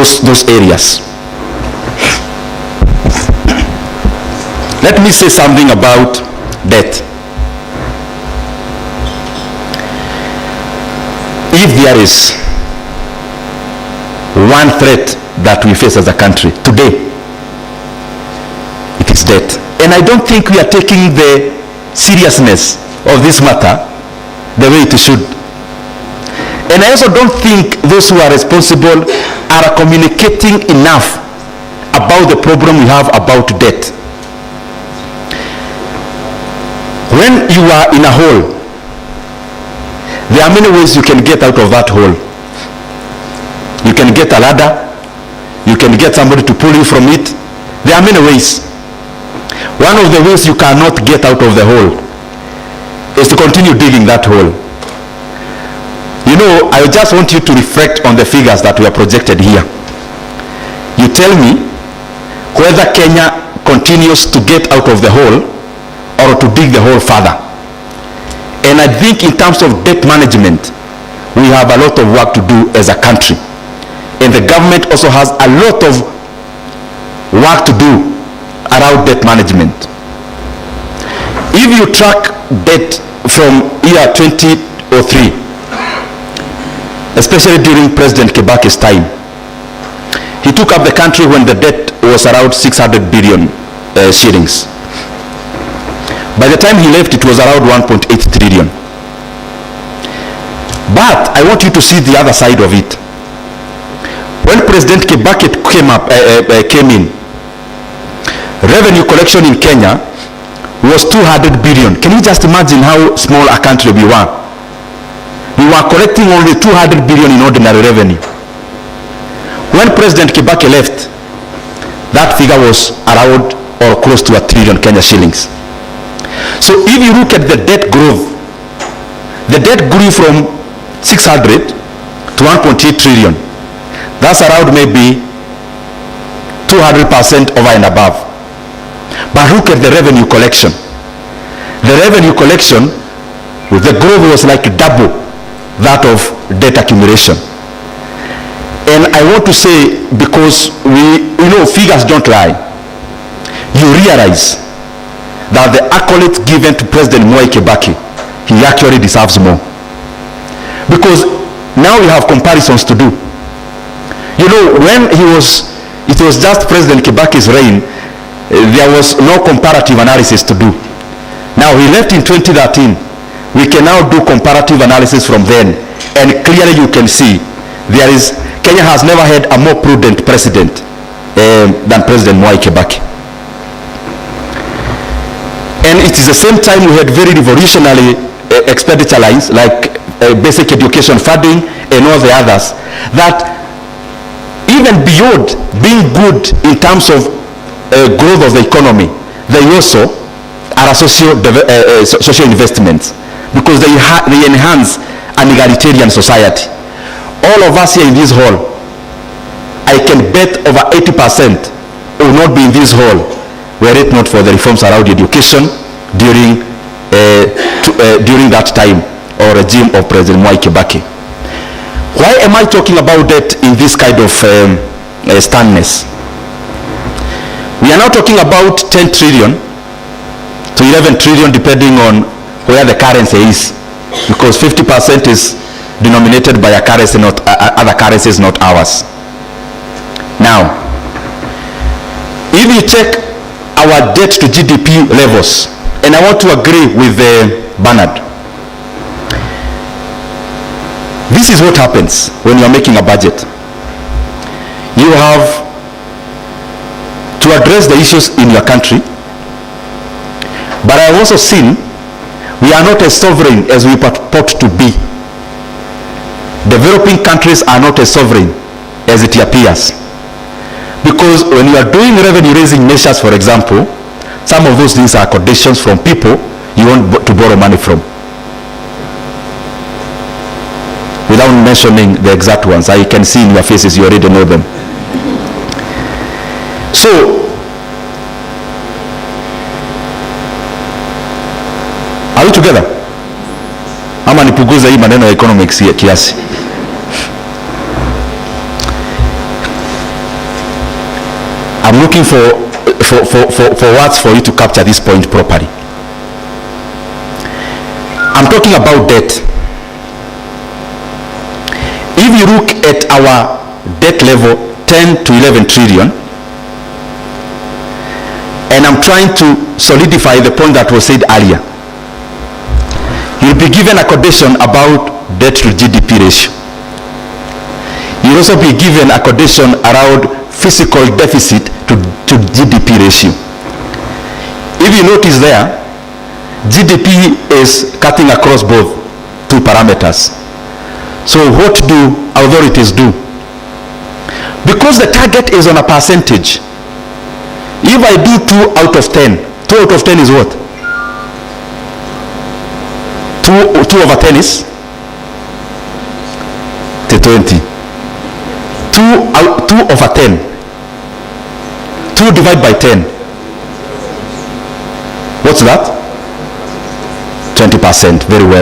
those areas. Let me say something about debt. If there is one threat that we face as a country today, it is debt. And I don't think we are taking the seriousness of this matter the way it should. And I also don't think those who are responsible are communicating enough about the problem we have about debt. When you are in a hole, there are many ways you can get out of that hole. You can get a ladder, you can get somebody to pull you from it. There are many ways. One of the ways you cannot get out of the hole is to continue digging that hole. You know, I just want you to reflect on the figures that were projected here. You tell me whether Kenya continues to get out of the hole or to dig the hole further. And I think in terms of debt management, we have a lot of work to do as a country. And the government also has a lot of work to do around debt management. If you track debt from year 2003, especially during President Kibaki's time, he took up the country when the debt was around 600 billion shillings. By the time he left, it was around 1.8 trillion. But I want you to see the other side of it. When President Kibaki came in, revenue collection in Kenya was 200 billion. Can you just imagine how small a country we were? We were collecting only 200 billion in ordinary revenue. When President Kibaki left, that figure was around or close to 1 trillion Kenya shillings. So if you look at the debt growth, the debt grew from 600 to 1.8 trillion. That's around maybe 200% over and above. But look at the revenue collection. The revenue collection, the growth was like double that of debt accumulation. And I want to say, because we know figures don't lie, you realize that the accolades given to President Mwai Kibaki, he actually deserves more. Because now we have comparisons to do. You know, when it was just President Kibaki's reign, there was no comparative analysis to do. Now he left in 2013. We can now do comparative analysis from then, and clearly you can see Kenya has never had a more prudent president than President Mwai Kibaki. And it is the same time we had very revolutionary expenditure lines like basic education funding and all the others, that even beyond being good in terms of growth of the economy, they also are social investments, because they enhance an egalitarian society. All of us here in this hall, I can bet over 80% will not be in this hall were it not for the reforms around education during that time or regime of President Mwai Kibaki. Why am I talking about that in this kind of standness? We are now talking about 10 trillion to 11 trillion depending on where the currency is, because 50% is denominated by a currency, not other currencies, not ours. Now, if you check our debt to GDP levels, and I want to agree with Bernard, this is what happens when you are making a budget. You have to address the issues in your country, but I have also seen we are not as sovereign as we purport to be. Developing countries are not as sovereign as it appears, because when you are doing revenue raising measures, for example, some of those things are conditions from people you want to borrow money from, without mentioning the exact ones. I can see in your faces you already know them. So are we together? Ama nipuguza hii maneno ya economics kiasi. I'm looking for words for you to capture this point properly. I'm talking about debt. If you look at our debt level, 10 to 11 trillion, and I'm trying to solidify the point that was said earlier, you'll be given a condition about debt to GDP ratio. You'll also be given a condition around fiscal deficit to GDP ratio. If you notice there, GDP is cutting across both two parameters. So what do authorities do? Because the target is on a percentage. If I do 2 out of 10, 2 out of 10 is what? 2 over 10 is 20. 2 over 10. 2 divided by 10. What's that? 20%. Very well.